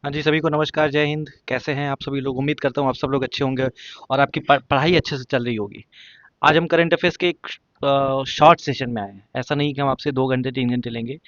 हाँ जी, सभी को नमस्कार, जय हिंद। कैसे हैं आप सभी लोग? उम्मीद करता हूँ आप सब लोग अच्छे होंगे और आपकी पढ़ाई अच्छे से चल रही होगी। आज हम करंट अफेयर्स के एक शॉर्ट सेशन में आए हैं। ऐसा नहीं कि हम आपसे 2 घंटे 3 घंटे लेंगे।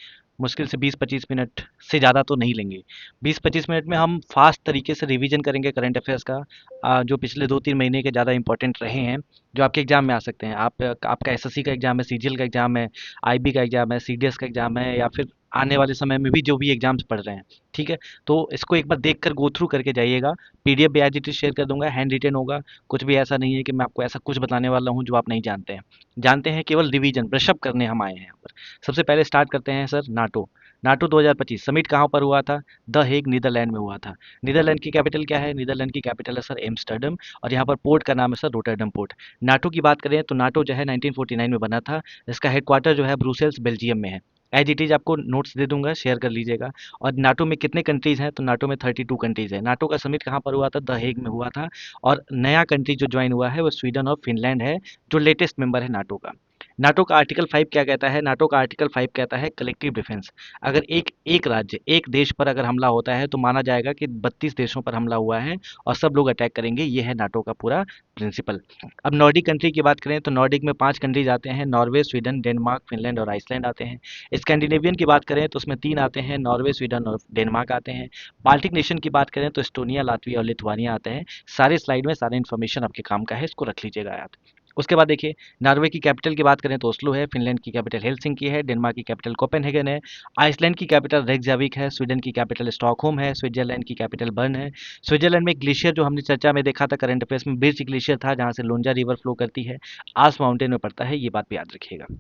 मुश्किल से 20-25 मिनट से ज़्यादा तो नहीं लेंगे। 20-25 मिनट में हम फास्ट तरीके से रिवीजन करेंगे करंट अफेयर्स का, जो पिछले 2-3 महीने के ज़्यादा इंपॉर्टेंट रहे हैं, जो आपके एग्जाम में आ सकते हैं। आपका एसएससी का एग्जाम है, सीजीएल का एग्जाम है, आईबी का एग्जाम है, सीडीएस का एग्जाम है, या फिर आने वाले समय में भी जो भी एग्जाम्स पढ़ रहे हैं। ठीक है, तो इसको एक बार देख कर गो थ्रू करके जाइएगा। पीडीएफ भी एज इट इज शेयर कर दूंगा, हैंड रिटेन होगा। कुछ भी ऐसा नहीं है कि मैं आपको ऐसा कुछ बताने वाला हूँ जो आप नहीं जानते हैं। जानते हैं, केवल रिवीजन ब्रशअप करने हम आए हैं यहाँ पर। सबसे पहले स्टार्ट करते हैं सर, नाटो। नाटो 2025 समिट कहाँ पर हुआ था? द हेग, नीदरलैंड में हुआ था। नीदरलैंड की कैपिटल क्या है? नीदरलैंड की कैपिटल है सर एम्स्टर्डम, और यहाँ पर पोर्ट का नाम है सर रोटरडम पोर्ट। नाटो की बात करें तो नाटो जो है 1949 में बना था। इसका हेडक्वार्टर जो है ब्रुसेल्स, बेल्जियम में है। एज इट इज आपको नोट्स दे दूंगा, शेयर कर लीजिएगा। और नाटो में कितने कंट्रीज हैं? तो नाटो में 32 कंट्रीज है। नाटो का समिट कहाँ पर हुआ था? द हेग में हुआ था। और नया कंट्री जो ज्वाइन हुआ है वो स्वीडन और फिनलैंड है, जो लेटेस्ट मेंबर है नाटो का। नाटो का आर्टिकल 5 क्या कहता है? नाटो का आर्टिकल 5 कहता है कलेक्टिव डिफेंस। अगर एक एक राज्य, एक देश पर अगर हमला होता है तो माना जाएगा कि 32 देशों पर हमला हुआ है और सब लोग अटैक करेंगे। ये है नाटो का पूरा प्रिंसिपल। अब नॉर्डिक कंट्री की बात करें तो नॉर्डिक में 5 कंट्रीज आते हैं, नॉर्वे, स्वीडन, डेनमार्क, फिनलैंड और आइसलैंड आते हैं। स्कैंडिनेवियन की बात करें तो उसमें 3 आते हैं, नॉर्वे, स्वीडन और डेनमार्क आते हैं। बाल्टिक नेशन की बात करें तो एस्टोनिया, लातविया और लिथुआनिया आते हैं। सारे स्लाइड में सारे इन्फॉर्मेशन आपके काम का है, इसको रख लीजिएगा याद। उसके बाद देखिए, नॉर्वे की कैपिटल की बात करें तो ओस्लो है, फिनलैंड की कैपिटल हेलसिंकी है, डेनमार्क की कैपिटल कोपेनहेगन है, आइसलैंड की कैपिटल रेकजाविक है, स्वीडन की कैपिटल स्टॉकहोम है, स्विट्जरलैंड की कैपिटल बर्न है। स्विट्जरलैंड में एक ग्लेशियर जो हमने चर्चा में देखा था करंट अफेयर्स में, बिर्च ग्लेशियर था, जहाँ से लोंजा रिवर फ्लो करती है, आल्प्स माउंटेन में पड़ता है। ये बात भी याद रखिएगा।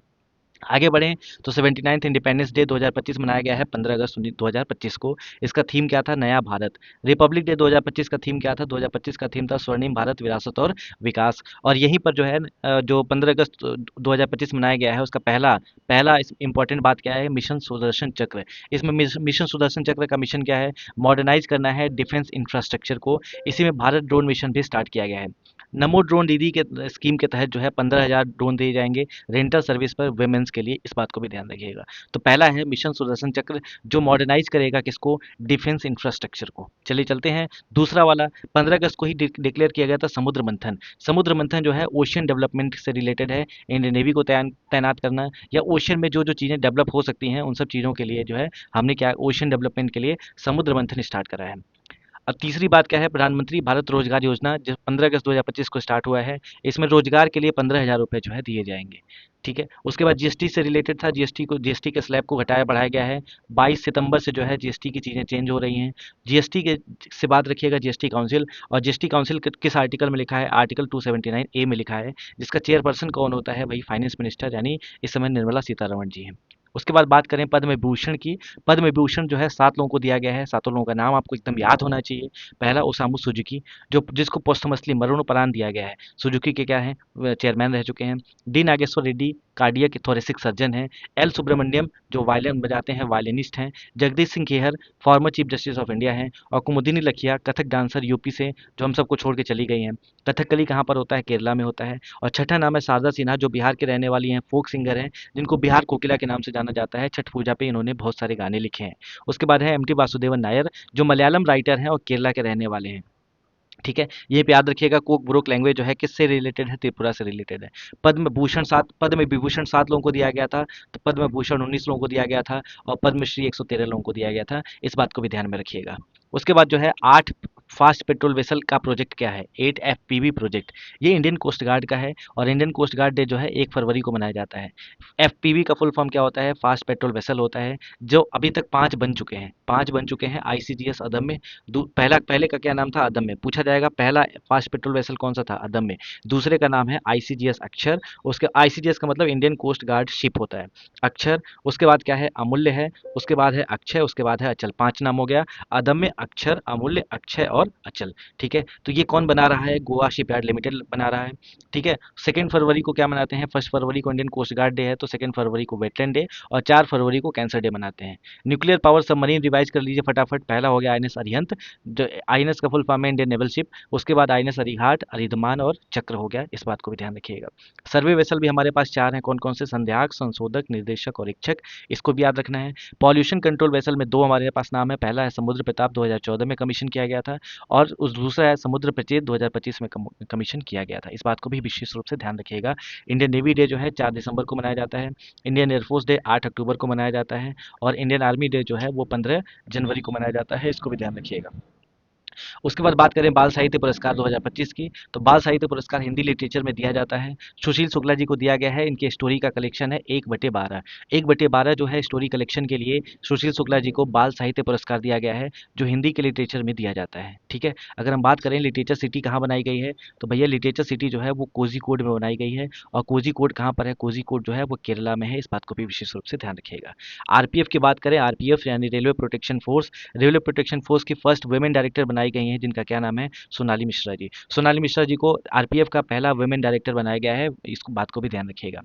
आगे बढ़ें तो 79th इंडिपेंडेंस डे 2025 मनाया गया है 15 अगस्त 2025 को। इसका थीम क्या था? नया भारत। रिपब्लिक डे 2025 का थीम क्या था? 2025 का थीम था स्वर्णिम भारत, विरासत और विकास। और यहीं पर जो है जो 15 अगस्त 2025 मनाया गया है, उसका पहला पहला इंपॉर्टेंट बात क्या है? मिशन सुदर्शन चक्र। इसमें मिशन सुदर्शन चक्र का मिशन क्या है? मॉडर्नाइज करना है डिफेंस इंफ्रास्ट्रक्चर को। इसी में भारत ड्रोन मिशन भी स्टार्ट किया गया है। नमो ड्रोन दीदी के स्कीम के तहत जो है 15,000 ड्रोन दिए जाएंगे रेंटल सर्विस पर वुमेन्स के लिए। इस बात को भी ध्यान रखिएगा। तो पहला है मिशन सुदर्शन चक्र, जो मॉडर्नाइज करेगा किसको? डिफेंस इंफ्रास्ट्रक्चर को। चलिए चलते हैं दूसरा वाला। 15 अगस्त को ही डिक्लेयर किया गया था समुद्र मंथन। समुद्र मंथन जो है ओशियन डेवलपमेंट से रिलेटेड है। इंडियन नेवी को तैनात करना, या ओशियन में जो जो चीज़ें डेवलप हो सकती हैं उन सब चीज़ों के लिए जो है हमने क्या ओशियन डेवलपमेंट के लिए समुद्र मंथन स्टार्ट करा है। अब तीसरी बात क्या है? प्रधानमंत्री भारत रोजगार योजना, जो 15 अगस्त 2025 को स्टार्ट हुआ है। इसमें रोजगार के लिए 15,000 रुपये जो है दिए जाएंगे। ठीक है, उसके बाद जीएसटी से रिलेटेड था। जीएसटी के स्लैब को घटाया बढ़ाया गया है। 22 सितंबर से जो है जीएसटी की चीज़ें चेंज हो रही हैं। जीएसटी के से बात रखिएगा, जीएसटी काउंसिल। और जीएसटी काउंसिल किस आर्टिकल में लिखा है? आर्टिकल 279A में लिखा है। जिसका चेयरपर्सन कौन होता है? वही फाइनेंस मिनिस्टर, यानी इस समय निर्मला सीतारमण जी हैं। उसके बाद बात करें पद्म विभूषण की। पद्म विभूषण जो है 7 लोगों को दिया गया है। 7 लोगों का नाम आपको एकदम याद होना चाहिए। पहला ओसामू सुजुकी, जो जिसको पोस्टमसली मरणोपरांत दिया गया है। सुजुकी के क्या है? चेयरमैन रह चुके हैं। D Nageswara Reddy cardiac thoracic surgeon हैं। एल सुब्रमण्यम जो वायलिन बजाते हैं, वायलिनिस्ट हैं। Jagdish Singh Khehar former chief justice of India हैं। और कुमुदिनी लखिया कथक डांसर यूपी से, जो हम सबको छोड़ के चली गई हैं। कथकली कहाँ पर होता है? केरला में होता है। और छठा नाम है शारदा सिन्हा, जो बिहार के रहने वाली हैं, फोक सिंगर हैं, जिनको बिहार कोकिला के नाम से जाना जाता है। छठ पूजा पे इन्होंने बहुत सारे गाने लिखे हैं। उसके बाद है एमटी वासुदेवन नायर, जो मलयालम राइटर हैं और केरला के रहने वाले हैं। ठीक है, ये भी याद रखिएगा। कोक ब्रोक लैंग्वेज जो है किससे रिलेटेड है? त्रिपुरा से रिलेटेड है। पद्म विभूषण 7 लोगों को दिया गया था। तो पद्म भूषण 19 लोगों को दिया गया था। और पद्मश्री 113 लोगों को दिया गया था। इस बात को भी ध्यान में रखिएगा। उसके बाद जो है 8 फास्ट पेट्रोल वेसल का प्रोजेक्ट क्या है? 8 FPV प्रोजेक्ट। ये इंडियन कोस्ट गार्ड का है। और इंडियन कोस्ट गार्ड डे जो है 1 फरवरी को मनाया जाता है। FPV का फुल फॉर्म क्या होता है? फास्ट पेट्रोल वेसल होता है। जो अभी तक 5 बन चुके हैं, 5 बन चुके हैं। ICGS अदम्य, पहले का क्या नाम था? अदम्य। पूछा जाएगा पहला फास्ट पेट्रोल वेसल कौन सा था? अदम्य। दूसरे का नाम है आईसीजीएस अक्षर। उसके आईसीजीएस का मतलब इंडियन कोस्ट गार्ड शिप होता है। अक्षर। उसके बाद क्या है? अमूल्य है। उसके बाद है अक्षय। उसके बाद है अचल। 5 नाम हो गया। अदम्य, अक्षर, अमूल्य, अक्षय और अचल। ठीक है, तो ये कौन बना रहा है? गोवा शिपयार्ड लिमिटेड बना रहा है। ठीक है, 2 फरवरी को क्या मनाते हैं? 1 फरवरी को इंडियन कोस्ट गार्ड डे है, तो 2 फरवरी को वेटलैंड डे, और 4 फरवरी को कैंसर डे मनाते हैं। न्यूक्लियर पावर सबमरीन रिवाइज कर लीजिए फटाफट। पहला हो गया आईएनएस अरिहंत, जो आईएनएस का फुल फॉर्म है इंडियन नेवल शिप। उसके बाद आईएनएस अरिहाट, अरिधमान और चक्र हो गया, इस बात को भी ध्यान रखिएगा। सर्वे वेसल भी हमारे पास 4 हैं, कौन कौन से? संध्याक, संशोधक, निर्देशक और इच्छक, इसको भी याद रखना है। पॉल्यूशन कंट्रोल वेसल में 2 हमारे पास नाम है। पहला है समुद्र प्रताप, 2014 में कमीशन किया गया था, और उस दूसरा है समुद्र प्रचेत, 2025 में कमीशन किया गया था। इस बात को भी विशेष रूप से ध्यान रखिएगा। इंडियन नेवी डे जो है 4 दिसंबर को मनाया जाता है। इंडियन एयरफोर्स डे 8 अक्टूबर को मनाया जाता है, और इंडियन आर्मी डे जो है वो 15 जनवरी को मनाया जाता है, इसको भी ध्यान रखिएगा। उसके बाद बात करें बाल साहित्य पुरस्कार 2025 की, तो बाल साहित्य पुरस्कार हिंदी लिटरेचर में दिया जाता है। सुशील शुक्ला जी को दिया गया है। इनकी स्टोरी का कलेक्शन है 1/12। 1/12 जो है स्टोरी कलेक्शन के लिए सुशील शुक्ला जी को बाल साहित्य पुरस्कार दिया गया है, जो हिंदी के लिटरेचर में दिया जाता है। ठीक है, अगर हम बात करें लिटरेचर सिटी कहाँ बनाई गई है, तो भैया लिटरेचर सिटी जो है वो कोझिकोड में बनाई गई है। और कोझिकोड कहाँ पर है? कोझिकोड जो है वो केरला में है, इस बात को भी विशेष रूप से ध्यान रखिएगा। आरपीएफ की बात करें, आरपीएफ यानी railway protection force, railway protection force की फर्स्ट वुमेन डायरेक्टर बनाई गई हैं, जिनका क्या नाम है? सोनाली मिश्रा जी। सोनाली मिश्रा जी को आरपीएफ का पहला वुमेन डायरेक्टर बनाया गया है, इस बात को भी ध्यान रखिएगा।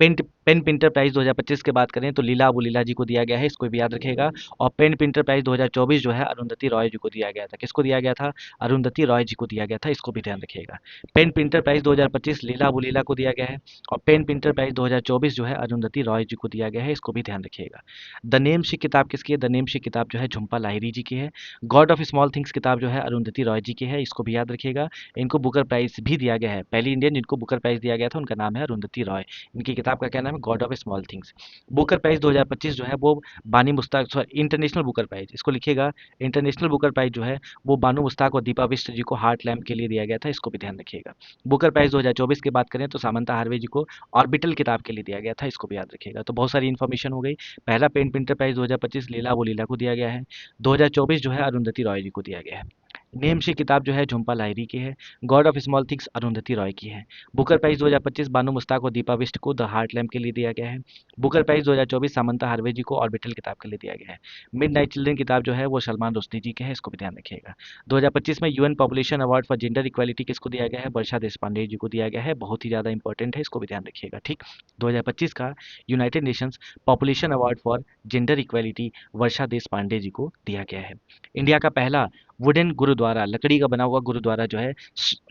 पेन पिंटर प्राइज 2025 की बात करें तो लीला अबू लीला जी को दिया गया है, इसको भी याद रखिएगा। और पेन पिंटर प्राइज 2024 जो है अरुंधति रॉय जी को दिया गया था। किसको दिया गया था? अरुंधति रॉय जी को दिया गया था, इसको भी ध्यान रखिएगा। पेन पिंटर प्राइज 2025 लीला अबू लीला को दिया गया है, और पेन पिंटर प्राइज 2024 जो है अरुंधति रॉय जी को दिया गया है, इसको भी ध्यान रखिएगा। द नेम शी किताब किसकी है? द नेम शी किताब जो है झुम्पा लाहिरी जी की है। गॉड ऑफ स्मॉल थिंग्स किताब जो है अरुंधति रॉय जी की है, इसको भी याद रखिएगा। इनको बुकर प्राइज भी दिया गया है। पहली इंडियन जिनको बुकर प्राइज दिया गया था उनका नाम है अरुंधति रॉय। इनकी किताब का क्या नाम है? God of small things. Booker prize 2025 जो है वो Banu Mushtaq, sorry international Booker prize, इसको लिखिएगा। इंटरनेशनल बुकर प्राइज जो है वो बानू मुश्ताक और दीपा बिष्ट जी को हार्ट लैम्प के लिए दिया गया था, इसको भी ध्यान रखिएगा। बुकर प्राइज 2024 की बात करें तो सामंता हार्वे जी को ऑर्बिटल किताब के लिए दिया गया था, इसको भी याद रखिएगा। तो बहुत सारी इन्फॉर्मेशन हो गई। पहला पेन प्रिंटर प्राइज 2025 लीला वो लीला को दिया गया है। 2024 जो है अरुंधति रॉय जी को दिया गया है। नेम शी किताब जो है झुम्पा लाहिरी की है। God of small things Arundhati Roy की है। बुकर प्राइज 2025 बानू मुश्ताक और दीपा बिष्ट को द हार्ट लैम्प के लिए दिया गया है। बुकर प्राइज 2024 सामंता हार्वे जी को ऑर्बिटल किताब के लिए दिया गया है। मिड नाइट चिल्ड्रन किताब जो है वो सलमान रुश्दी जी के हैं, इसको भी ध्यान रखिएगा। 2025 में UN population award for gender equality किसको दिया गया है? वर्षा देशपांडे जी को दिया गया है, बहुत ही ज़्यादा इंपॉर्टेंट है, इसको भी ध्यान रखिएगा। ठीक, 2025 का United Nations population award for gender equality Varsha Deshpande ji को दिया गया है। इंडिया का पहला वुडन गुरुद्वारा, लकड़ी का बना हुआ गुरुद्वारा जो है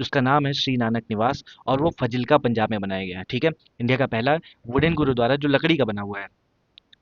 उसका नाम है श्री नानक निवास, और वो फजिल्का पंजाब में बनाया गया है। ठीक है, इंडिया का पहला वुडन गुरुद्वारा जो लकड़ी का बना हुआ है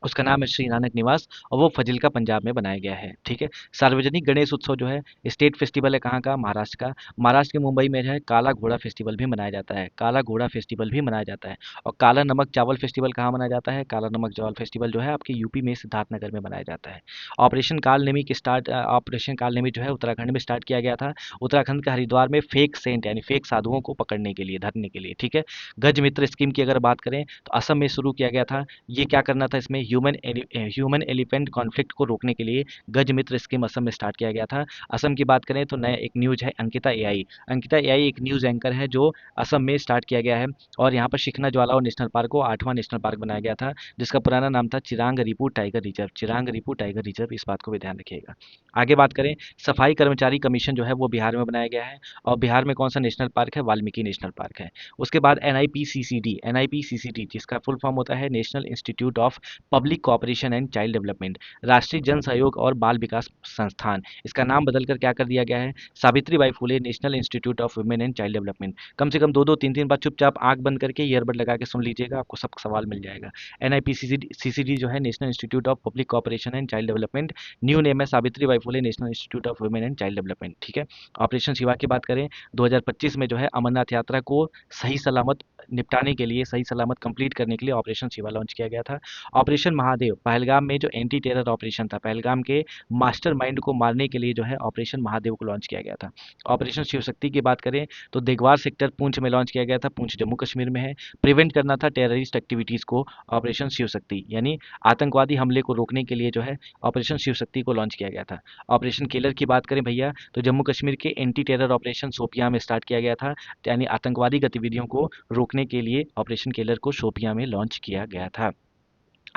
उसका नाम है श्री नानक निवास, और वो फजिल्का पंजाब में बनाया गया है। ठीक है, सार्वजनिक गणेश उत्सव जो है स्टेट फेस्टिवल है कहाँ का? महाराष्ट्र का। महाराष्ट्र के मुंबई में जो है काला घोड़ा फेस्टिवल भी मनाया जाता है, काला घोड़ा फेस्टिवल भी मनाया जाता है। और काला नमक चावल फेस्टिवल कहाँ मनाया जाता है? काला नमक चावल फेस्टिवल जो है आपके यूपी में सिद्धार्थनगर में मनाया जाता है। ऑपरेशन काल नेमी जो है उत्तराखंड में स्टार्ट किया गया था। उत्तराखंड के हरिद्वार में फेक सेंट यानी फेक साधुओं को पकड़ने के लिए, धरने के लिए। ठीक है, गज मित्र स्कीम की अगर बात करें तो असम में शुरू किया गया था। ये क्या करना था? इसमें ह्यूमन एलिफेंट कॉन्फ्लिक्ट को रोकने के लिए गज मित्र स्कीम असम में स्टार्ट किया गया था। असम की बात करें तो नया एक न्यूज है अंकिता एआई। अंकिता एआई एक न्यूज एंकर है जो असम में स्टार्ट किया गया है, और यहाँ पर शिखना ज्वाला नेशनल पार्क को 8वां नेशनल पार्क बनाया गया था, जिसका पुराना नाम था Chirang Ripu tiger reserve. Chirang Ripu tiger reserve, इस बात को भी ध्यान रखिएगा। आगे बात करें, सफाई कर्मचारी कमीशन जो है वो बिहार में बनाया गया है, और बिहार में कौन सा नेशनल पार्क है? वाल्मीकि नेशनल पार्क है। उसके बाद एनआईपीसीसीडी, एनआईपीसीसीडी जिसका फुल फॉर्म होता है national institute of public cooperation and child development, राष्ट्रीय जन सहयोग और बाल विकास संस्थान, इसका नाम बदलकर क्या कर दिया गया है? Savitribai Phule national institute of women and child development. कम से कम दो दो तीन तीन बार चुपचाप आंख बंद करके ईयरबड लगा के सुन लीजिएगा, आपको सब सवाल मिल जाएगा। एनआईपीसीसीडी जो है national institute of public cooperation and child development, new name है Savitribai Phule national institute of women and child development. ठीक है, ऑपरेशन शिवा की बात करें 2025 में जो है अमरनाथ यात्रा को सही सलामत निपटाने के लिए, सही सलामत कंप्लीट करने के लिए ऑपरेशन शिवा लॉन्च किया गया था। ऑपरेशन महादेव, पहलगाम में जो एंटी टेरर ऑपरेशन था, पहलगाम के मास्टरमाइंड को मारने के लिए जो है ऑपरेशन महादेव को लॉन्च किया गया था। ऑपरेशन शिव शक्ति की बात करें तो देगवार सेक्टर पुंछ में लॉन्च किया गया था, पुंछ जम्मू कश्मीर में है। प्रिवेंट करना था टेररिस्ट एक्टिविटीज को, ऑपरेशन शिव शक्ति यानी आतंकवादी हमले को रोकने के लिए जो है ऑपरेशन शिव शक्ति को लॉन्च किया गया था। ऑपरेशन किलर की बात करें भैया तो जम्मू कश्मीर के एंटी टेरर ऑपरेशन शोपियां में स्टार्ट किया गया था, यानी आतंकवादी गतिविधियों को रोकने के लिए ऑपरेशन किलर को शोपियां में लॉन्च किया गया था।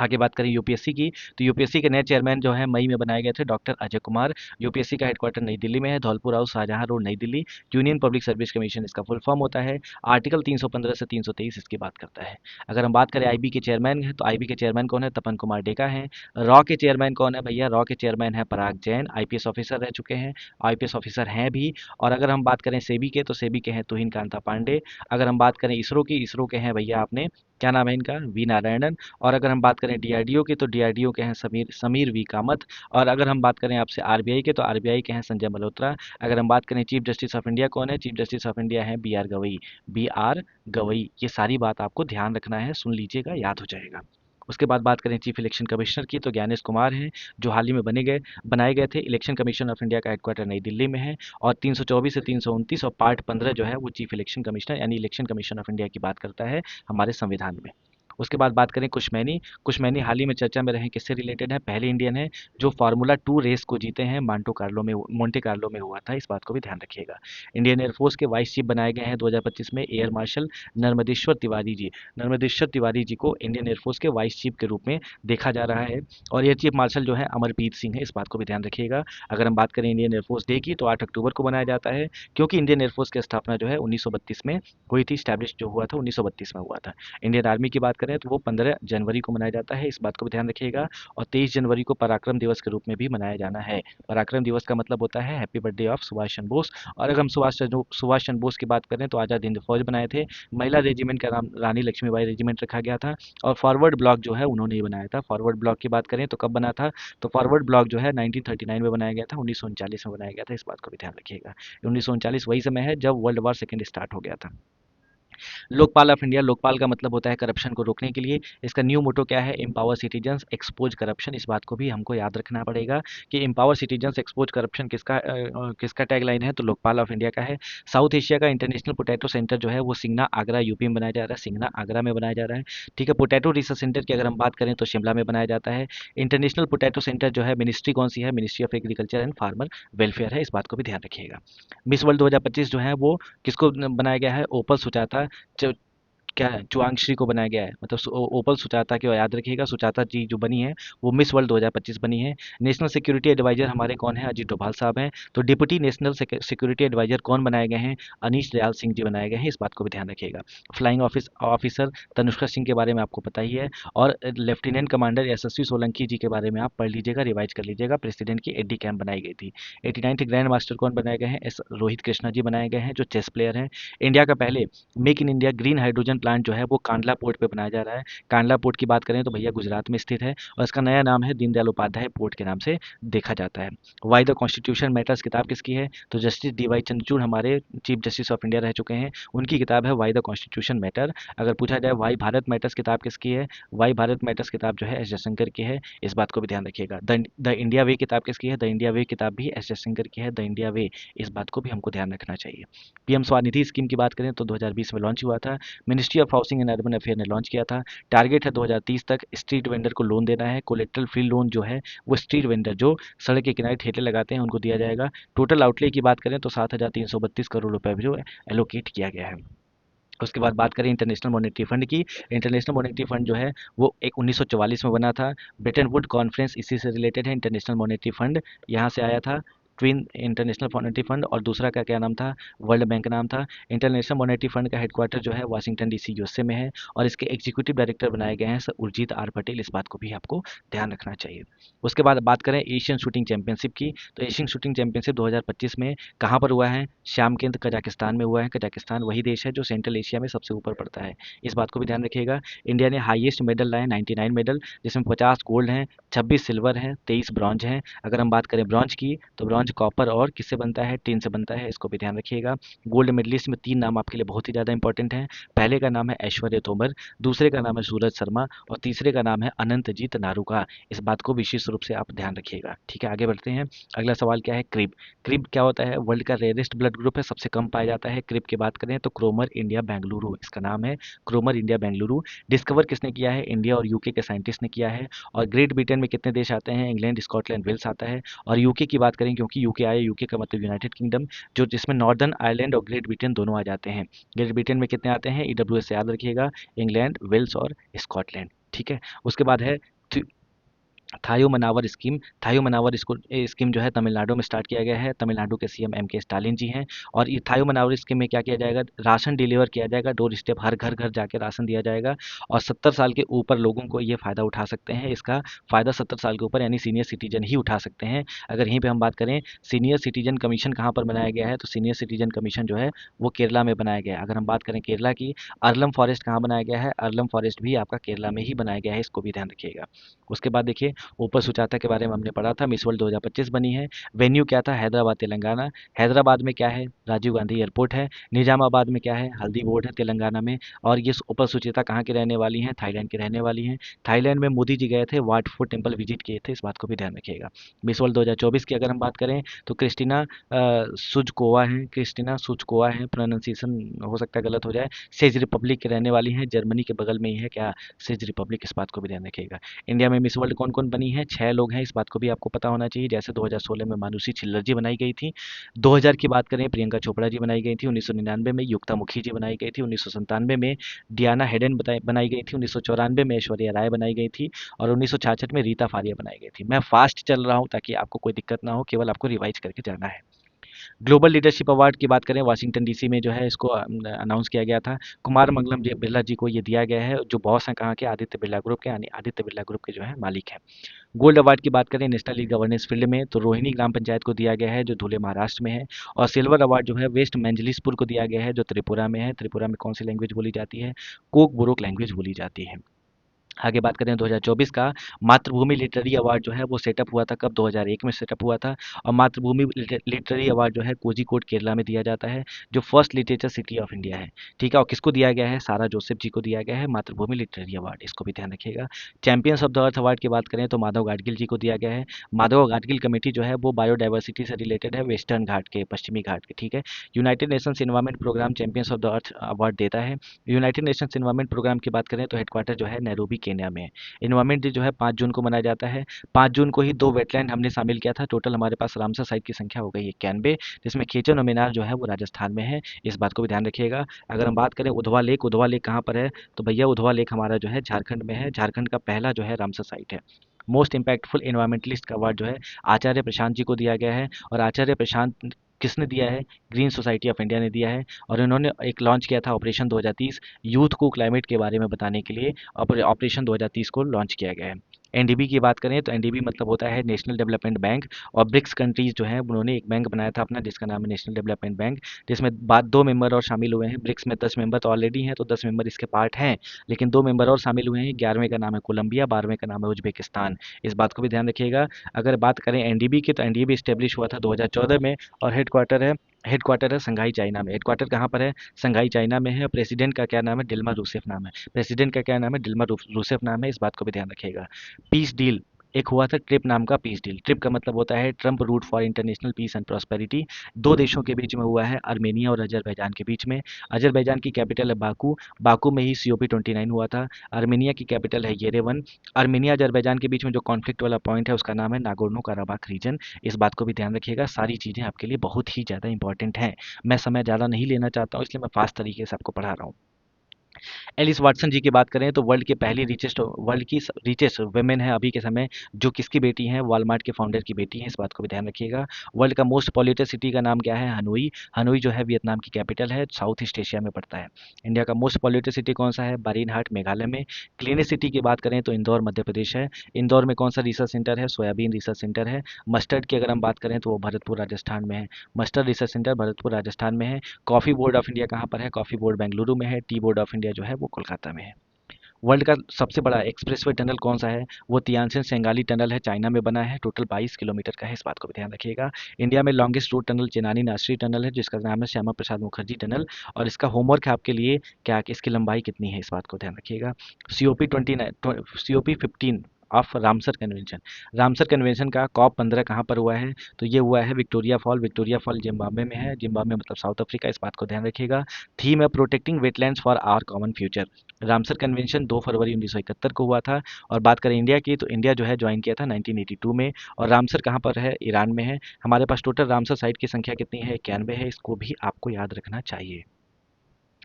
आगे बात करें यूपीएससी की, तो यूपीएससी के नए चेयरमैन जो है मई में बनाए गए थे डॉक्टर अजय कुमार। यूपीएससी का हेडक्वार्टर नई दिल्ली में है, धौलपुर हाउस, शाहजहां रोड, नई Delhi. Union public service commission इसका फुल फॉर्म होता है। आर्टिकल 315 से 323 इसकी बात करता है। अगर हम बात करें आईबी के चेयरमैन है, तो आईबी के चेयरमैन कौन है? तपन कुमार डेका है। रॉ के चेयरमैन कौन है भैया? रॉ के चेयरमैन है पराग जैन, आईपीएस ऑफिसर रह चुके हैं, आईपीएस ऑफिसर हैं भी। और अगर हम बात करें सेबी के, तो सेबी के हैं तुहिन कांता पांडे। अगर हम बात करें इसरो की, इसरो के हैं भैया आपने, क्या नाम है इनका? वी नारायणन। और अगर हम बात करें डीआरडीओ की, तो डीआरडीओ के हैं समीर समीर वी कामत। और अगर हम बात करें आपसे आरबीआई के, तो आरबीआई के हैं संजय मल्होत्रा। अगर हम बात करें चीफ जस्टिस ऑफ इंडिया कौन है? चीफ जस्टिस ऑफ इंडिया है B R Gavai, B R Gavai. ये सारी बात आपको ध्यान रखना है, सुन लीजिएगा, याद हो जाएगा। उसके बाद बात करें चीफ इलेक्शन कमिश्नर की, तो ज्ञानेश कुमार हैं, जो हाल ही में बनाए गए थे। इलेक्शन कमीशन ऑफ इंडिया का हेडक्वार्टर नई दिल्ली में है। और 324 से 329 और पार्ट 15 जो है वो चीफ इलेक्शन कमिश्नर यानी इलेक्शन कमीशन ऑफ इंडिया की बात करता है हमारे संविधान में। उसके बाद बात करें कुशमैनी। कुशमैनी हाल ही में चर्चा में रहे, किससे रिलेटेड है? पहले इंडियन है जो फार्मूला 2 रेस को जीते हैं, मोंटे कार्लो में हुआ था, इस बात को भी ध्यान रखिएगा। इंडियन एयरफोर्स के वाइस चीफ बनाए गए हैं 2025 में एयर मार्शल नर्मदेश्वर तिवारी जी। नर्मदेश्वर तिवारी जी को इंडियन एयरफोर्स के वाइस चीफ के रूप में देखा जा रहा है। और एयर चीफ मार्शल जो है अमरप्रीत सिंह है, इस बात को भी ध्यान रखिएगा। अगर हम बात करें इंडियन एयरफोर्स डे की, तो 8 अक्टूबर को मनाया जाता है, क्योंकि इंडियन एयरफोर्स की स्थापना जो है 1932 में हुई थी, स्टैब्लिश जो हुआ था 1932 में हुआ था। इंडियन आर्मी की बात करें तो वो 15 जनवरी को मनाया जाता है, इस बात को भी ध्यान रखिएगा। और 23 जनवरी को पराक्रम दिवस के रूप में भी मनाया जाना है। पराक्रम दिवस का मतलब होता है happy birthday of Subhash Chandra Bose. और अगर हम सुभाष चंद्र बोस की बात करें, तो आज़ाद हिंद फौज बनाए थे। महिला रेजिमेंट का नाम रानी लक्ष्मीबाई रेजिमेंट रखा गया था। और फॉरवर्ड ब्लॉक जो है उन्होंने ही बनाया था। फॉरवर्ड ब्लॉक की बात करें तो कब बना था? तो फॉरवर्ड ब्लॉक जो है 1939 में बनाया गया था, 1939 में बनाया गया था, इस बात को भी ध्यान रखिएगा। 1939 वही समय है जब वर्ल्ड वॉर सेकेंड स्टार्ट हो गया था। लोकपाल ऑफ इंडिया, लोकपाल का मतलब होता है करप्शन को रोकने के लिए। इसका न्यू मोटो क्या है? Empower citizens expose corruption. इस बात को भी हमको याद रखना पड़ेगा कि एम्पावर सिटीजन्स एक्सपोज करप्शन किसका टैगलाइन है? तो लोकपाल ऑफ इंडिया का है। साउथ एशिया का इंटरनेशनल पोटैटो सेंटर जो है वो सिंगना आगरा यूपी में बनाया जा रहा है, सिंगना आगरा में बनाया जा रहा है। ठीक है, पोटैटो रिसर्च सेंटर की अगर हम बात करें तो शिमला में बनाया जाता है। इंटरनेशनल पोटैटो सेंटर जो है मिनिस्ट्री कौन सी है? Ministry of agriculture and farmer welfare है, इस बात को भी ध्यान रखिएगा। मिस वर्ल्ड 2025 जो है वो किसको बनाया गया है? ओपल सुचाता क्या है, चुआंगशी को बनाया गया है, मतलब ओपल सुचाता की, और याद रखिएगा सुचाता जी जो बनी है वो मिस वर्ल्ड 2025 बनी है। नेशनल सिक्योरिटी एडवाइजर हमारे कौन है? अजीत डोभाल साहब हैं। तो डिप्टी नेशनल सिक्योरिटी एडवाइजर कौन बनाए गए हैं? अनीश दयाल सिंह जी बनाए गए हैं, इस बात को भी ध्यान रखिएगा। फ्लाइंग ऑफिसर तनुष्का सिंह के बारे में आपको पता ही है। और लेफ्टिनेंट कमांडर यशस्वी सोलंकी जी के बारे में आप पढ़ लीजिएगा, रिवाइज कर लीजिएगा। प्रेसिडेंट की एडी कैंप बनाई गई थी। 89th ग्रैंड मास्टर कौन बनाए गए हैं? एस रोहित कृष्णा जी बनाए गए हैं, जो चेस प्लेयर हैं। इंडिया का पहले make in India green hydrogen plant जो है वो कांडला पोर्ट पे बनाया जा रहा है। कांडला पोर्ट की बात करें तो भैया गुजरात में स्थित है, और इसका नया नाम है दीनदयाल उपाध्याय पोर्ट के नाम से देखा जाता है। वाई द कॉन्स्टिट्यूशन मैटर्स किताब किसकी है? तो जस्टिस डी वाई चंद्रचूड़ हमारे चीफ जस्टिस ऑफ इंडिया रह चुके हैं, उनकी किताब है वाई द कॉन्स्टिट्यूशन मैटर। अगर पूछा जाए वाई भारत मैटर्स किताब किसकी है? वाई भारत मैटर्स किताब जो है एस जयशंकर की है, इस बात को भी ध्यान रखिएगा। द इंडिया वे किताब किसकी है? द इंडिया वे किताब भी एस जयशंकर की है, द इंडिया वे, इस बात को भी हमको ध्यान रखना चाहिए। पीएम स्वनिधि स्कीम की बात करें तो 2020 में लॉन्च हुआ था, ministry of housing and urban affair ने लॉन्च किया था। टारगेट है 2030 तक स्ट्रीट वेंडर को लोन देना है। कोलेट्रल फ्री लोन जो है वो स्ट्रीट वेंडर जो सड़क के किनारे ठेले लगाते हैं उनको दिया जाएगा। टोटल आउटले की बात करें तो 7,332 करोड़ रुपए जो एलोकेट किया गया है। उसके बाद बात करें इंटरनेशनल मॉनेटरी फंड की। इंटरनेशनल मॉनेटरी फंड जो है वो एक 1944 में बना था। ब्रेटन वुड कॉन्फ्रेंस इसी से रिलेटेड है। इंटरनेशनल मॉनेटरी फंड यहाँ से आया था, ट्विन इंटरनेशनल मॉनेटरी फंड, और दूसरा का क्या नाम था? वर्ल्ड बैंक नाम था। इंटरनेशनल मॉनेटरी फंड का हेडक्वार्टर जो है वाशिंगटन डीसी यूएसए में है, और इसके एग्जीक्यूटिव डायरेक्टर बनाए गए हैं सर उर्जित आर पटेल, इस बात को भी आपको ध्यान रखना चाहिए। उसके बाद बात करें एशियन शूटिंग चैंपियनशिप की, तो एशियन शूटिंग चैंपियनशिप 2025 में कहाँ पर हुआ है? श्यामकेंद्र कजाकिस्तान में हुआ है। कजाकिस्तान वही देश है जो सेंट्रल एशिया में सबसे ऊपर पड़ता है, इस बात को भी ध्यान रखिएगा। इंडिया ने हाईएस्ट मेडल लाए 99 मेडल, जिसमें 50 गोल्ड हैं, 26 सिल्वर हैं, 23 ब्रॉन्ज हैं। अगर हम बात करें ब्रॉन्ज की, तो ब्रॉन्ज कॉपर और किससे बनता है? टिन से बनता है, इसको भी ध्यान रखिएगा। गोल्ड मेडलिस्ट में 3 नाम आपके लिए बहुत ही ज़्यादा इंपॉर्टेंट हैं। पहले का नाम है ऐश्वर्य तोमर, दूसरे का नाम है सूरज शर्मा, और तीसरे का नाम है अनंतजीत नारूका, इस बात को विशेष रूप से आप ध्यान रखिएगा। ठीक है, आगे बढ़ते हैं। अगला सवाल क्या है? क्रिब। क्रिब क्या होता है? वर्ल्ड का रेयरेस्ट ब्लड ग्रुप है, सबसे कम पाया जाता है। क्रिब की बात करें तो क्रोमर इंडिया बेंगलुरु, इसका नाम है क्रोमर इंडिया बेंगलुरु। डिस्कवर किसने किया है? इंडिया और यूके के साइंटिस्ट ने किया है। और ग्रेट ब्रिटेन में कितने देश आते हैं? इंग्लैंड, स्कॉटलैंड, वेल्स आता है। और यूके की बात करें, क्योंकि यूके आया, यूके का मतलब यूनाइटेड किंगडम, जो जिसमें नॉर्दर्न आयरलैंड और ग्रेट ब्रिटेन दोनों आ जाते हैं। ग्रेट ब्रिटेन में कितने आते हैं? ईडब्ल्यूएस से याद रखिएगा, इंग्लैंड, वेल्स और स्कॉटलैंड। ठीक है। उसके बाद है थायो मनावर स्कीम। थायो मनावर स्कीम जो है तमिलनाडु में स्टार्ट किया गया है। तमिलनाडु के सीएम एम के स्टालिन जी हैं। और ये थायो मनावर स्कीम में क्या किया जाएगा, राशन डिलीवर किया जाएगा, डोर स्टेप हर घर घर जाके राशन दिया जाएगा। और 70 साल के ऊपर लोगों को ये फ़ायदा उठा सकते हैं। इसका फ़ायदा 70 साल के ऊपर यानी सीनियर सिटीजन ही उठा सकते हैं। अगर यहीं पर हम बात करें सीनियर सिटीजन कमीशन कहाँ पर बनाया गया है, तो सीनियर सिटीजन कमीशन जो है वो केरला में बनाया गया है। अगर हम बात करें केरला की, अर्लम फॉरेस्ट कहाँ बनाया गया है, अर्लम फॉरेस्ट भी आपका केरला में ही बनाया गया है, इसको भी ध्यान रखिएगा। उसके बाद देखिए ऊपर सुचाता के बारे में हमने पढ़ा था, मिस वर्ल्ड 2025 बनी है। वेन्यू क्या था, हैदराबाद तेलंगाना। हैदराबाद में क्या है, राजीव गांधी एयरपोर्ट है। निजामाबाद में क्या है, हल्दी बोर्ड है तेलंगाना में। और ये ऊपर सुचेता कहाँ की रहने वाली हैं, थाईलैंड की रहने वाली हैं। थाईलैंड में मोदी जी गए थे, वाट फूड टेम्पल विजिट किए थे, इस बात को भी ध्यान रखिएगा। मिस वर्ल्ड 2024 की अगर हम बात करें तो क्रिस्टीना सुजकोवा हैं, क्रिस्टीना सुजकोवा हैं, प्रोनाउंसिएशन हो सकता है गलत हो जाए। सेज रिपब्लिक की रहने वाली हैं, जर्मनी के बगल में ही है क्या, सेज रिपब्लिक, इस बात को भी ध्यान रखिएगा। इंडिया में मिस वर्ल्ड कौन कौन बनी है, 6 लोग हैं, इस बात को भी आपको पता होना चाहिए। जैसे 2016 में मानुषी छिल्लर जी बनाई गई थी। 2000 की बात करें प्रियंका चोपड़ा जी बनाई गई थी। 1999 में युक्ता मुखी जी बनाई गई थी। 1997 में डियाना हेडन बनाई गई थी। 1994 में ऐश्वर्या राय बनाई गई थी। और 1966 में रीता फारिया बनाई गई थी। मैं फास्ट चल रहा हूँ ताकि आपको कोई दिक्कत ना हो, केवल आपको रिवाइज करके जाना है। ग्लोबल लीडरशिप अवार्ड की बात करें, वाशिंगटन डीसी में जो है इसको अनाउंस किया गया था। कुमार मंगलम बिरला जी को ये दिया गया है, जो बॉस हैं कहाँ के, आदित्य बिरला ग्रुप के, यानी आदित्य बिरला ग्रुप के जो है मालिक हैं। गोल्ड अवार्ड की बात करें नेशनल ई गवर्नेंस फील्ड में, तो रोहिणी ग्राम पंचायत को दिया गया है, जो धुले महाराष्ट्र में है। और सिल्वर अवार्ड जो है वेस्ट मंजलिसपुर को दिया गया है, जो त्रिपुरा में है। त्रिपुरा में कौन सी लैंग्वेज बोली जाती है, कोक बुरोक लैंग्वेज बोली जाती है। आगे बात करें 2024 का, मातृभूमि लिटरेरी अवार्ड जो है वो सेटअप हुआ था कब, 2001 में सेटअप हुआ था। और मातृभूमि लिटरेरी अवार्ड जो है कोझिकोड केरला में दिया जाता है, जो first literature city of India है। ठीक है, और किसको दिया गया है, सारा जोसेफ जी को दिया गया है मातृभूमि लिटरेरी अवार्ड, इसको भी ध्यान रखिएगा। Champions of the earth award की बात करें तो माधव गाडगिल जी को दिया गया है। माधव गाडगिल कमेटी जो है वो बायोडाइवर्सिटी से रिलेटेड है, वेस्टर्न घाट के, पश्चिमी घाट के। ठीक है, United Nations environment programme champions of the earth award देता है। यूनाइटेड नेशंस इन्वायरमेंट प्रोग्राम की बात करें तो हेडक्वार्टर जो है नैरोबी केन्या में है। इन्वायरमेंट डे जो है 5 जून को मनाया जाता है। 5 जून को ही 2 वेटलैंड हमने शामिल किया था। टोटल हमारे पास रामसर साइट की संख्या हो गई 91, जिसमें खेचन और मीनार जो है वो राजस्थान में है, इस बात को भी ध्यान रखिएगा। अगर हम बात करें उधवा लेक, उधवा लेक कहाँ पर है, तो भैया उधवा लेक हमारा जो है झारखंड में है। झारखंड का पहला जो है रामसर साइट है। मोस्ट इम्पैक्टफुल इन्वायरमेंटलिस्ट का अवार्ड जो है आचार्य प्रशांत जी को दिया गया है। और आचार्य प्रशांत किसने दिया है, ग्रीन सोसाइटी ऑफ इंडिया ने दिया है। और इन्होंने एक लॉन्च किया था ऑपरेशन 2030, यूथ को क्लाइमेट के बारे में बताने के लिए ऑपरेशन 2030 को लॉन्च किया गया है। एनडीबी की बात करें तो एनडीबी मतलब होता है नेशनल डेवलपमेंट बैंक। और ब्रिक्स कंट्रीज जो है उन्होंने एक बैंक बनाया था अपना, जिसका नाम है नेशनल डेवलपमेंट बैंक, जिसमें बाद 2 मेंबर और शामिल हुए हैं। ब्रिक्स में 10 मेंबर तो ऑलरेडी हैं, तो 10 मेंबर इसके पार्ट हैं, लेकिन 2 मेंबर और शामिल हुए हैं। 11वें का नाम है कोलंबिया, 12वें का नाम है उज्बेकिस्तान, इस बात को भी ध्यान रखिएगा। अगर बात करें एनडीबी की, तो एनडीबी स्टेब्लिश हुआ था 2014 में। और हेडक्वार्टर है संघाई चाइना में। हेडक्वार्टर कहाँ पर है, संघाई चाइना में है। प्रेसिडेंट का क्या नाम है, डिल्मा रूसेफ नाम है। प्रेसिडेंट का क्या नाम है, डिल्मा रूसेफ नाम है, इस बात को भी ध्यान रखिएगा। पीस डील एक हुआ था, ट्रिप नाम का पीस डील। ट्रिप का मतलब होता है Trump route for international peace and prosperity. 2 देशों के बीच में हुआ है, आर्मेनिया और अजरबैजान के बीच में। अजरबैजान की कैपिटल है बाकू। बाकू में ही COP29 हुआ था। आर्मेनिया की कैपिटल है येरेवन। आर्मेनिया अजरबैजान के बीच में जो कॉन्फ्लिक्ट वाला पॉइंट है उसका नाम है नागोर्नो काराबाख रीजन, इस बात को भी ध्यान रखिएगा। सारी चीज़ें आपके लिए बहुत ही ज़्यादा इंपॉर्टेंट हैं। मैं समय ज़्यादा नहीं लेना चाहता हूँ, इसलिए मैं फास्ट तरीके से आपको पढ़ा रहा हूँ। एलिस वाटसन जी की बात करें तो वर्ल्ड की रिचेस्ट वुमेन है अभी के समय, जो किसकी बेटी हैं, वॉलमार्ट के फाउंडर की बेटी हैं, इस बात को भी ध्यान रखिएगा। वर्ल्ड का मोस्ट पॉल्यूटेड सिटी का नाम क्या है, हनोई। हनोई जो है वियतनाम की कैपिटल है, साउथ ईस्ट एशिया में पड़ता है। इंडिया का मोस्ट पॉल्यूटेड सिटी कौन सा है, बारीनहाट मेघालय में। क्लीनेस्ट सिटी की बात करें तो इंदौर मध्य प्रदेश है। इंदौर में कौन सा रिसर्च सेंटर है, सोयाबीन रिसर्च सेंटर है। मस्टर्ड की अगर हम बात करें तो वो भरतपुर राजस्थान में है। Mustard research centre Bharatpur Rajasthan में है। कॉफी बोर्ड ऑफ इंडिया कहाँ पर है, कॉफी बोर्ड बेंगलुरु में है। टी बोर्ड ऑफ इंडिया जो है वो कोलकाता में है। वर्ल्ड का सबसे बड़ा एक्सप्रेसवे टनल कौन सा है, वो तियानसिन सेंगाली टनल है, चाइना में बना है। टोटल 22 किलोमीटर का है, इस बात को भी ध्यान रखिएगा। इंडिया में लॉन्गेस्ट रोड टनल चेनानी नासरी टनल है, जिसका नाम है श्यामा प्रसाद मुखर्जी टनल। और इसका होमवर्क है आपके लिए, क्या इसकी लंबाई कितनी है, इस बात को ध्यान रखिएगा। COP15 of Ramsar convention. Ramsar convention का COP15 कहाँ पर हुआ है, तो ये हुआ है Victoria fall. Victoria fall Zimbabwe में है, जिम्बाब्वे मतलब साउथ अफ्रीका, इस बात को ध्यान रखिएगा। थीम है protecting wetlands for our common future. Ramsar convention 2 फरवरी 1971 को हुआ था। और बात करें इंडिया की, तो इंडिया जो है ज्वाइन किया था 1982 में। और रामसर कहाँ पर है, ईरान में है। हमारे पास टोटल रामसर साइट की संख्या कितनी है, 91 है, इसको भी आपको याद रखना चाहिए।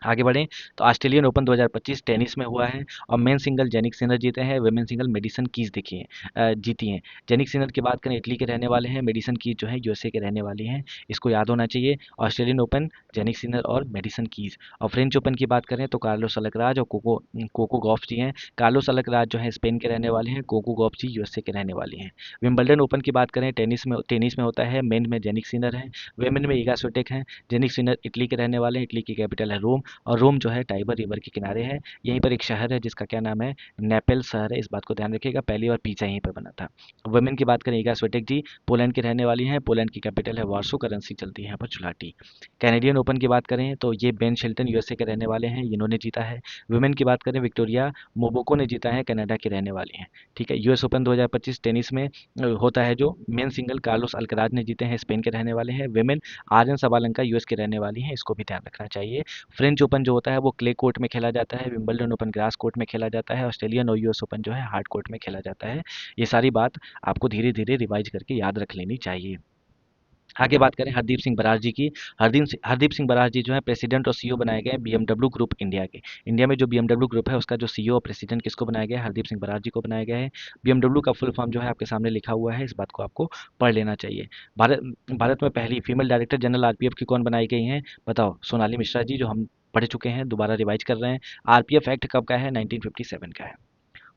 आगे बढ़ें तो ऑस्ट्रेलियन ओपन 2025 टेनिस में हुआ है और मेन सिंगल जेनिक सिनर जीते हैं, वुमेन सिंगल मेडिसन कीज देखी है जीती हैं। जेनिक सिनर की बात करें इटली के रहने वाले हैं, मेडिसन कीज जो है यूएसए के रहने वाली हैं, इसको याद होना चाहिए। ऑस्ट्रेलियन ओपन जेनिक सिनर और मेडिसन कीज। और फ्रेंच ओपन की बात करें तो कार्लोस अल्कराज और कोको कोको गॉफ जी हैं। कार्लोस अल्कराज जो है स्पेन के रहने वाले हैं, कोको गॉफ जी यूएसए के रहने वाली हैं। विंबलडन ओपन की बात करें टेनिस में होता है, मेन में जेनिक सिनर है, वेमेन में ईगा स्विटेक है। जेनिक सिनर इटली के रहने वाले हैं, इटली की कैपिटल है रोम, और रोम जो है टाइबर रिवर के किनारे है। यहीं पर एक शहर है जिसका क्या नाम है, नेपेल शहर है, इस बात को ध्यान रखिएगा, पहली बार पिज़्ज़ा यहीं पर बना था। वुमेन की बात करें ईगा स्विटेक जी पोलैंड की रहने वाली हैं, पोलैंड की कैपिटल है वार्सो, करेंसी चलती है यहाँ पर चुलाटी। कैनेडियन ओपन की बात करें तो ये बेन शिल्टन यूएसए के रहने वाले हैं, इन्होंने जीता है। वुमेन की बात करें विक्टोरिया मोबोको ने जीता है, कनाडा की रहने वाली हैं। ठीक है, यूएस ओपन 2025 टेनिस में होता है जो मेन सिंगल कार्लोस अल्कराज ने जीते हैं, स्पेन के रहने वाले हैं। वुमेन आर्यन सबालंका यूएस की रहने वाली हैं, इसको भी ध्यान रखना चाहिए। फ्रेंच ओपन जो होता है वो क्ले कोर्ट में खेला जाता है, विंबलडन ओपन ग्रास कोर्ट में खेला जाता है, ऑस्ट्रेलियन और यूएस ओपन जो है हार्ड कोर्ट में खेला जाता है। ये सारी बात आपको धीरे धीरे रिवाइज करके याद रख लेनी चाहिए। आगे बात करें हरदीप सिंह बरार जी की। हरदीप सिंह बरार जी जो है प्रेसिडेंट और सीईओ बनाए गए बीएमडब्ल्यू ग्रुप इंडिया के। इंडिया में जो बीएमडब्ल्यू ग्रुप है उसका जो सीईओ और प्रेसिडेंट किसको बनाया गया है, हरदीप सिंह बरार जी को बनाया गया है। बीएमडब्ल्यू का फुल फॉर्म जो है आपके सामने लिखा हुआ है, इस बात को आपको पढ़ लेना चाहिए। भारत भारत में पहली फीमेल डायरेक्टर जनरल आरपीएफ की कौन बनाई गई हैं, बताओ, सोनाली मिश्रा जी, जो हम पढ़ चुके हैं, दोबारा रिवाइज कर रहे हैं। आरपीएफ एक्ट कब का है, 1957 का है।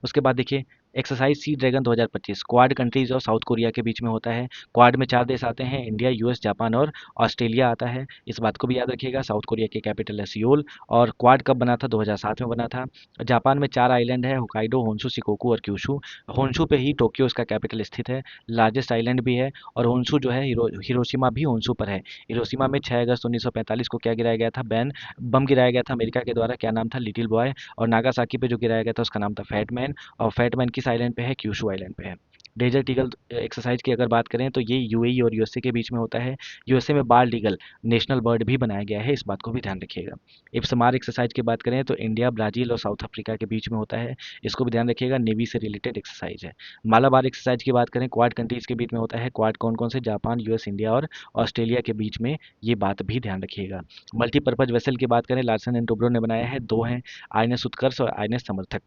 उसके बाद देखिए exercise sea dragon 2025 quad countries और साउथ कोरिया के बीच में होता है। क्वाड में 4 देश आते हैं, इंडिया, यूएस, जापान और ऑस्ट्रेलिया आता है, इस बात को भी याद रखिएगा। साउथ कोरिया की कैपिटल है सियोल। और क्वाड कब बना था, 2007 में बना था। जापान में 4 आइलैंड है, होकाइडो, होन्शु, शिकोकू और क्यूशू। होन्शु पे ही टोक्यो इसका कैपिटल स्थित है, लार्जेस्ट आइलैंड भी है। और होन्शु जो है हिरोशिमा भी होन्शु पर है। हिरोशिमा में 6 अगस्त 1945 को क्या गिराया गया था, बम गिराया गया था अमेरिका के द्वारा, क्या नाम था, लिटिल बॉय। और नागासाकी पे जो गिराया गया था उसका नाम था फैट मैन। और फैटमैन किस आइलैंड पे है, क्यूशू आइलैंड पे है। डेजर्ट ईगल एक्सरसाइज की अगर बात करें तो ये यूएई और यूएसए के बीच में होता है। यूएसए में बाल्ड ईगल नेशनल बर्ड भी बनाया गया है, इस बात को भी ध्यान रखिएगा। इप्समार एक्सरसाइज की बात करें तो इंडिया, ब्राजील और साउथ अफ्रीका के बीच में होता है, इसको भी ध्यान रखिएगा, नेवी से रिलेटेड एक्सरसाइज है। मालाबार एक्सरसाइज की बात करें क्वाड कंट्रीज के बीच में होता है, क्वाड कौन कौन से, जापान, यूएस, इंडिया और ऑस्ट्रेलिया के बीच में, ये बात भी ध्यान रखिएगा। मल्टीपर्पज वेसल की बात करें लार्सन एंड टुब्रो ने बनाया है, दो हैं, आईएनएस उत्कर्ष और आईएनएस समर्थक।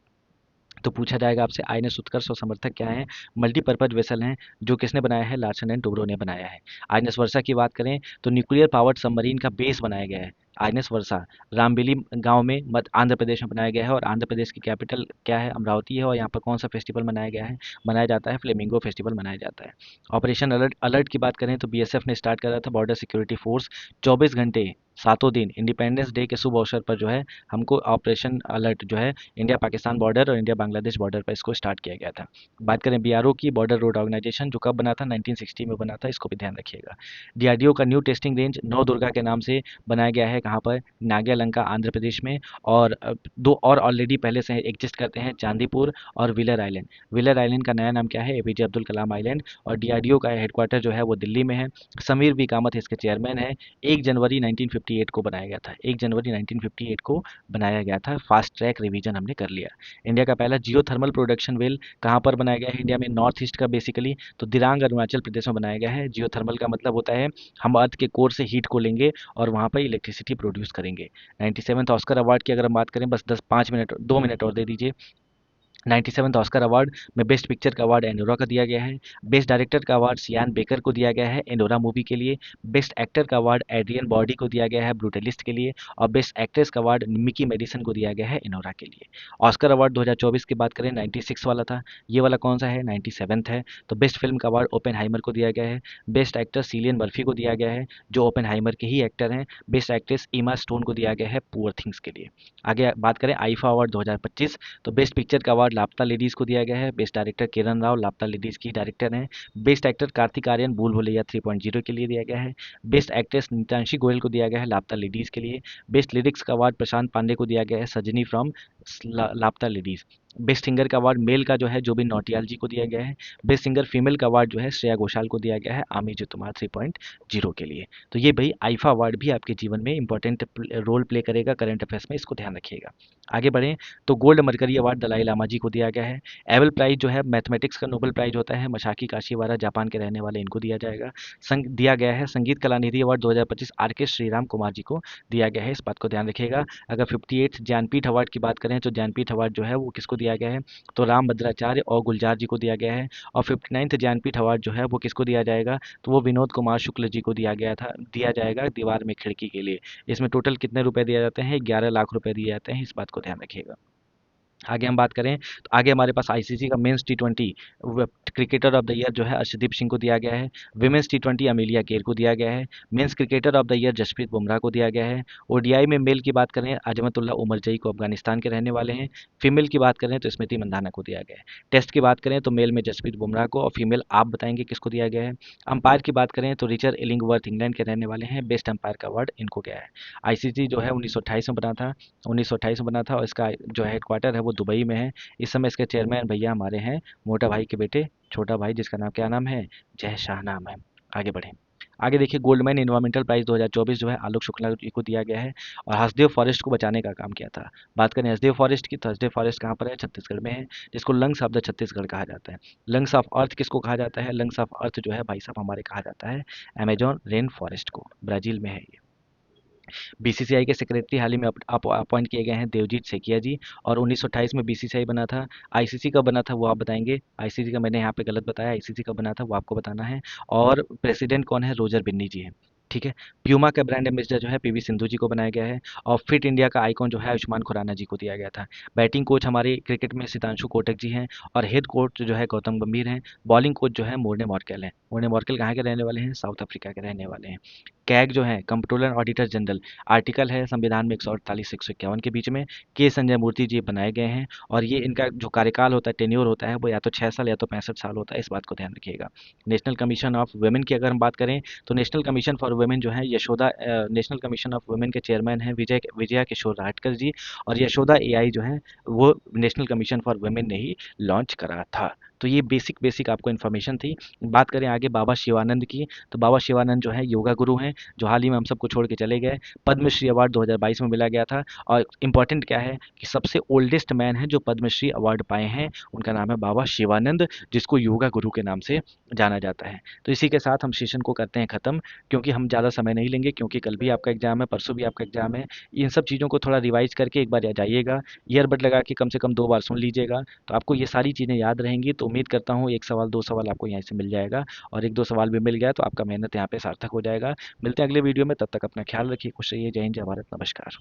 तो पूछा जाएगा आपसे आईएनएस उत्कर्ष और समर्थक क्या है, मल्टीपर्पज वेसल हैं, जो किसने बनाया है, लार्सन एंड टुब्रो ने बनाया है। आईएनएस वर्षा की बात करें तो न्यूक्लियर पावर्ड सबमरीन का बेस बनाया गया है, आईएनएस वर्षा, रामबेली गांव में मध्य आंध्र प्रदेश में बनाया गया है। और आंध्र प्रदेश की कैपिटल क्या है, अमरावती है। और यहाँ पर कौन सा फेस्टिवल मनाया गया है, मनाया जाता है, फ्लेमिंगो फेस्टिवल मनाया जाता है। ऑपरेशन अलर्ट अलर्ट की बात करें तो बीएसएफ ने स्टार्ट करा था, बॉर्डर सिक्योरिटी फोर्स, 24 घंटे, सातों दिन इंडिपेंडेंस डे के शुभ अवसर पर जो है हमको ऑपरेशन अलर्ट जो है इंडिया पाकिस्तान बॉर्डर और इंडिया बांग्लादेश बॉर्डर पर इसको स्टार्ट किया गया था। बात करें बीआरओ की, बॉर्डर रोड ऑर्गेनाइजेशन, जो कब बना था, 1960 में बना था, इसको भी ध्यान रखिएगा। डीआरडीओ का न्यू टेस्टिंग रेंज नौ दुर्गा के नाम से बनाया गया है, कहाँ पर, नाग्यालंका आंध्र प्रदेश में। और दो और ऑलरेडी पहले से एग्जिस्ट करते हैं, चांदीपुर और विलर आइलैंड। विलर आइलैंड का नया नाम क्या है, एपीजे अब्दुल कलाम आइलैंड। और डीआरडीओ का हेडक्वार्टर जो है वो दिल्ली में है। समीर वी कामत इसके चेयरमैन है। 1 जनवरी 1958 को बनाया गया था, 1 जनवरी 1958 को बनाया गया था। फास्ट ट्रैक रिवीजन हमने कर लिया। इंडिया का पहला जियो थर्मल प्रोडक्शन वेल कहाँ पर बनाया गया है, इंडिया में नॉर्थ ईस्ट का बेसिकली, तो दिरांग अरुणाचल प्रदेश में बनाया गया है। जियो थर्मल का मतलब होता है हम अर्थ के कोर से हीट को लेंगे और वहाँ पर इलेक्ट्रिसिटी प्रोड्यूस करेंगे। 97th ऑस्कर अवार्ड की अगर हम बात करें, बस 10 5 मिनट 2 मिनट और दे दीजिए। 97th ऑस्कर अवार्ड में बेस्ट पिक्चर का अवार्ड एनोरा को दिया गया है। बेस्ट डायरेक्टर का अवार्ड सियान बेकर को दिया गया है एनोरा मूवी के लिए। बेस्ट एक्टर का अवार्ड एड्रियन बॉडी को दिया गया है ब्रूटलिस्ट के लिए। और बेस्ट एक्ट्रेस का अवार्ड मिकी मेडिसन को दिया गया है एनोरा के लिए। ऑस्कर अवार्ड 2024 की बात करें, 96 वाला था, ये वाला कौन सा है, 97th है। तो बेस्ट फिल्म का अवार्ड ओपेनहाइमर को दिया गया है। बेस्ट एक्टर सिलियन मर्फी को दिया गया है, जो ओपेनहाइमर के ही एक्टर हैं। बेस्ट एक्ट्रेस इमा स्टोन को दिया गया है पुअर थिंग्स के लिए। आगे बात करें आईफा अवार्ड 2025, तो बेस्ट पिक्चर का अवार्ड लापता लेडीज को दिया गया है। बेस्ट डायरेक्टर किरण राव, लापता लेडीज की डायरेक्टर हैं। बेस्ट एक्टर कार्तिक आर्यन, भूल भुलैया 3.0 के लिए दिया गया है। बेस्ट एक्ट्रेस नीतांशी गोयल को दिया गया है लापता लेडीज के लिए। बेस्ट लिरिक्स का अवार्ड प्रशांत पांडे को दिया गया है, सजनी फ्रॉम लापता लेडीज। बेस्ट सिंगर का अवार्ड मेल का जो है जुबिन नौटियाल जी को दिया गया है। बेस्ट सिंगर फीमेल का अवार्ड जो है श्रेया घोषाल को दिया गया है आमी जो तुम्हार 3.0 के लिए। तो ये भाई आईफा अवार्ड भी आपके जीवन में इंपॉर्टेंट रोल प्ले करेगा करंट अफेयर्स में, इसको ध्यान रखिएगा। आगे बढ़ें तो gold mercury award Dalai Lama ji को दिया गया है। एबल प्राइज जो है मैथमेटिक्स का नोबेल प्राइज होता है, मशाकी काशीवारा जापान के रहने वाले, इनको दिया जाएगा। दिया गया है संगीत कलानिधि अवार्ड 2025 आर के श्रीराम कुमार जी को दिया गया है, इस बात को ध्यान रखिएगा। अगर 58 ज्ञानपीठ अवार्ड की बात करें तो ज्ञानपीठ अवार्ड जो है वो किसको दिया गया है, तो राम भद्राचार्य और गुलजार जी को दिया गया है। और 59th ज्ञानपीठ अवार्ड जो है वो किसको दिया जाएगा, तो वो विनोद कुमार शुक्ल जी को दिया जाएगा दीवार में खिड़की के लिए। इसमें टोटल कितने रुपए दिए जाते हैं, 11 लाख रुपए दिए जाते हैं, इस बात को ध्यान रखिएगा। आगे हम बात करें तो आगे हमारे पास आईसीसी का मेंस टी20 क्रिकेटर ऑफ द ईयर जो है अर्शदीप सिंह को दिया गया है। विमेंस टी20 अमेलिया केर को दिया गया है। Men's cricketer of the year Jasprit Bumrah को दिया गया है। ओडीआई में मेल की बात करें अजमतुल्ला उमरजई को, अफगानिस्तान के रहने वाले हैं। फीमेल की बात करें तो स्मृति मंदाना को दिया गया है। टेस्ट की बात करें तो मेल में जसप्रीत बुमराह को, और फीमेल आप बताएंगे किसको दिया गया है। अंपायर की बात करें तो रिचर्ड इलिंगवर्थ इंग्लैंड के रहने वाले हैं, बेस्ट अंपायर का अवार्ड इनको गया है। आईसीसी जो है 1928 में बना था, 1928 में बना था, और इसका जो हेडक्वार्टर है वो दुबई में है। इस समय इसके चेयरमैन भैया हमारे हैं मोटा भाई के बेटे छोटा भाई, जिसका नाम क्या नाम है, जय शाह नाम है। आगे बढ़ें। आगे देखिए गोल्डमैन इन्वायरमेंटल प्राइज 2024 जो है आलोक शुक्ला जी को दिया गया है, और हसदेव फॉरेस्ट को बचाने का काम किया था। बात करें हसदेव फॉरेस्ट की तो हसदेव फॉरेस्ट कहाँ पर है, छत्तीसगढ़ में है, जिसको लंग्स ऑफ द छत्तीसगढ़ कहा जाता है। लंग्स ऑफ अर्थ किसको कहा जाता है, लंग्स ऑफ अर्थ जो है भाई साहब हमारे कहा जाता है अमेजोन रेन फॉरेस्ट को, ब्राजील में है ये। बीसीसीआई के सेक्रेटरी हाल ही में अपॉइंट किए गए हैं देवजीत सेकिया जी, और 1928 में बीसीसीआई बना था। आईसीसी कब बना था वो आप बताएंगे, आईसीसी का मैंने यहाँ पे गलत बताया, आईसीसी कब बना था वो आपको बताना है। और प्रेसिडेंट कौन है, रोजर बिन्नी जी हैं। ठीक है। प्यूमा का ब्रांड एम्बेसडर जो है पीवी सिंधु जी को बनाया गया है, और फिट इंडिया का आइकॉन जो है आयुष्मान खुराना जी को दिया गया था। बैटिंग कोच हमारे क्रिकेट में सितांशु कोटक जी हैं, और हेड कोच जो है गौतम गंभीर हैं। बॉलिंग कोच जो है मोर्ने मॉर्केल हैं। मोर्ने मॉर्केल कहाँ के रहने वाले हैं, साउथ अफ्रीका के रहने वाले हैं। कैग जो है कंप्ट्रोलर ऑडिटर जनरल, आर्टिकल है संविधान में 148 से 151 के बीच में, के संजय मूर्ति जी बनाए गए हैं। और ये इनका जो कार्यकाल होता है, टेन्योर होता है, वो या तो 6 साल या तो 65 साल होता है, इस बात को ध्यान रखिएगा। नेशनल कमीशन ऑफ वुमेन की अगर हम बात करें तो नेशनल कमीशन फॉर वुमेन जो है नेशनल कमीशन ऑफ वुमेन के चेयरमैन हैं विजया किशोर राहटकर जी, और यशोदा एआई जो है वो नेशनल कमीशन फॉर वुमेन ने ही लॉन्च करा था। तो ये बेसिक बेसिक आपको इन्फॉर्मेशन थी। बात करें आगे बाबा शिवानंद की, तो बाबा शिवानंद जो है योगा गुरु हैं, जो हाल ही में हम सबको छोड़ के चले गए। पद्मश्री अवार्ड 2022 में मिला गया था। और इम्पॉर्टेंट क्या है कि सबसे ओल्डेस्ट मैन है जो पद्मश्री अवार्ड पाए हैं, उनका नाम है बाबा शिवानंद, जिसको योगा गुरु के नाम से जाना जाता है। तो इसी के साथ हम सेशन को करते हैं ख़त्म, क्योंकि हम ज़्यादा समय नहीं लेंगे, क्योंकि कल भी आपका एग्जाम है, परसों भी आपका एग्जाम है। इन सब चीज़ों को थोड़ा रिवाइज करके एक बार आ जाइएगा, ईयरबड लगा के कम से कम 2 बार सुन लीजिएगा, तो आपको ये सारी चीज़ें याद रहेंगी। तो उम्मीद करता हूँ एक सवाल दो सवाल आपको यहाँ से मिल जाएगा, और एक दो सवाल भी मिल गया तो आपका मेहनत यहाँ पे सार्थक हो जाएगा। मिलते हैं अगले वीडियो में, तब तक अपना ख्याल रखिए, खुश रहिए, जय हिंद, जय भारत, नमस्कार।